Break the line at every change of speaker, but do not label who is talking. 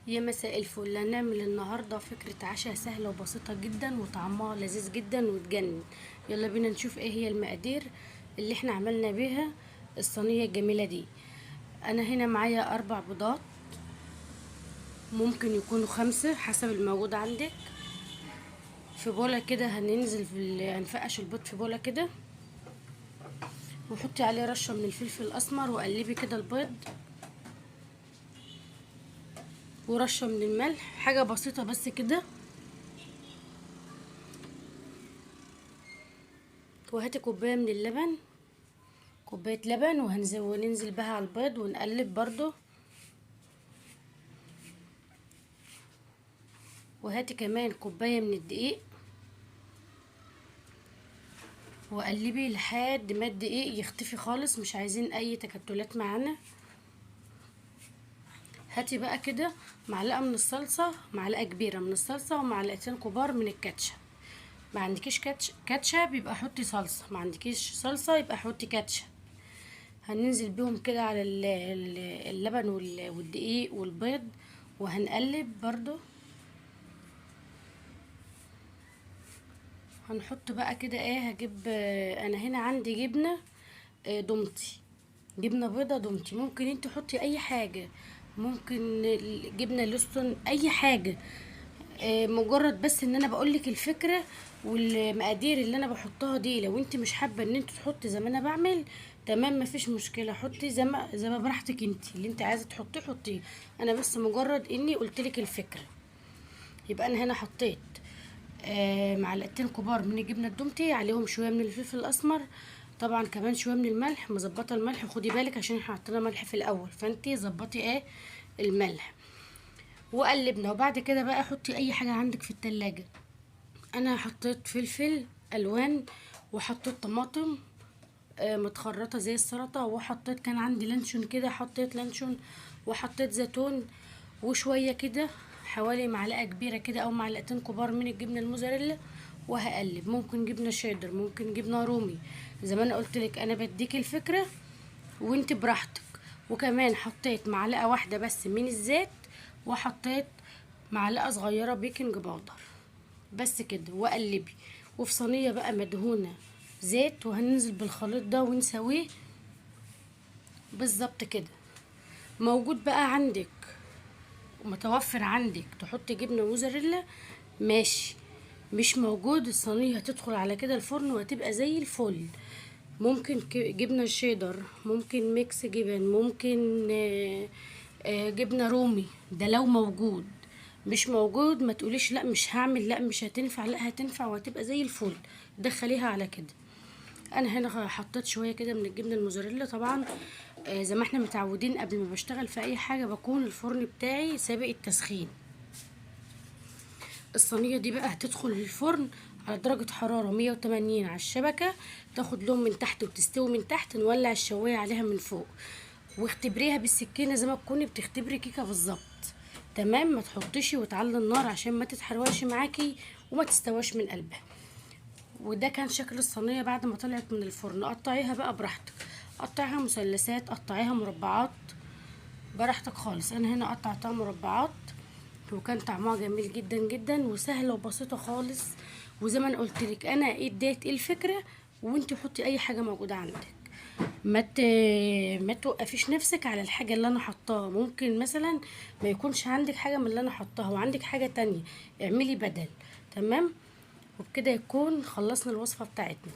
يا مساء الفل. هنعمل النهارده فكرة عشاء سهلة وبسيطة جدا وطعمها لذيذ جدا وتجنن. يلا بينا نشوف ايه هي المقادير اللي احنا عملنا بيها الصينية الجميلة دي. انا هنا معايا 4 بيضات، ممكن يكونوا 5 حسب الموجود عندك. في بولة كده هننزل هنفقش البيض في بولة كده، وحطي عليه رشة من الفلفل الاسمر وقلبي كده البيض، ورشة من الملح، حاجة بسيطة بس كده. وهاتي كوباية من اللبن، كوباية لبن، وننزل بها على البيض ونقلب برضو. وهاتي كمان كوباية من الدقيق وقلبي لحد ما الدقيق يختفي خالص، مش عايزين اي تكتلات معانا. هاتي بقى كده معلقة من الصلصة، معلقة كبيرة من الصلصة ومعلقتين كبار من الكاتشب. ما عندكيش كاتشب يبقى حطي صلصة، ما عندكيش صلصة يبقى حطي كاتشب. هننزل بيهم كده على اللبن والدقيق والبيض، وهنقلب برضو. هنحط بقى كده ايه، هجيب انا هنا عندي جبنة دومتي، جبنة بيضة دومتي. ممكن انت تحطي اي حاجة، ممكن جبنة لوستون، اي حاجة. مجرد بس ان انا بقولك الفكرة والمقادير اللي انا بحطها دي. لو انت مش حابة ان انت تحطي زي ما انا بعمل، تمام، مفيش مشكلة، حطي زي ما براحتك، انت اللي انت عايزة تحطيه حطيه. انا بس مجرد اني قلتلك الفكرة. يبقى انا هنا حطيت معلقتين كبار من الجبنه الدومتي، عليهم شويه من الفلفل الاسمر، طبعا كمان شويه من الملح. مظبطه الملح، وخدي بالك عشان احنا حطينا ملح في الاول، فانتي ظبطي الملح. وقلبنا، وبعد كده بقى حطي اي حاجه عندك في التلاجة. انا حطيت فلفل الوان، وحطيت طماطم متخرطه زي السلطه، وحطيت كان عندي لانشون كده، حطيت لانشون، وحطيت زيتون، وشويه كده حوالي معلقه كبيره كده او معلقتين كبار من الجبنه الموزاريلا. وهقلب، ممكن جبنه شيدر، ممكن جبنه رومي، زي ما انا قلت لك انا بديك الفكره وانت براحتك. وكمان حطيت معلقه واحده بس من الزيت، وحطيت معلقه صغيره بيكنج باودر، بس كده. وقلبي، وفي صينيه بقى مدهونه زيت، وهننزل بالخليط ده ونسويه بالظبط كده. موجود بقى عندك متوفر عندك تحطي جبنه موزاريلا ماشي، مش موجود الصينيه هتدخل على كده الفرن وهتبقى زي الفل. ممكن جبنه شيدر، ممكن ميكس جبن، ممكن جبنه رومي، ده لو موجود. مش موجود ما تقوليش لا مش هعمل، لا مش هتنفع، لا هتنفع وهتبقى زي الفل. دخليها على كده. انا هنا حطيت شويه كده من الجبنه الموزاريلا طبعا. زي ما احنا متعودين قبل ما بشتغل في اي حاجه بكون الفرن بتاعي سابق التسخين. الصينيه دي بقى هتدخل الفرن على درجه حراره 180 على الشبكه، تاخد لون من تحت وتستوي من تحت. نولع الشوايه عليها من فوق، واختبريها بالسكينه زي ما تكوني بتختبري كيكه بالظبط، تمام. ما تحطيش وتعلي النار عشان ما تتحرقش معاكي وما تستواش من قلبها. وده كان شكل الصينيه بعد ما طلعت من الفرن. قطعيها بقى براحتك، قطعيها مثلثات، قطعيها مربعات، براحتك خالص. انا هنا قطعتها مربعات، وكان طعمها جميل جدا جدا وسهله وبسيطه خالص. وزي ما انا قلت لك انا اديت الفكره، وانت حطي اي حاجه موجوده عندك. ما توقفيش نفسك على الحاجه اللي انا حطاها. ممكن مثلا ما يكونش عندك حاجه من اللي انا حطاها وعندك حاجه تانية، اعملي بدل، تمام. وبكده يكون خلصنا الوصفه بتاعتنا.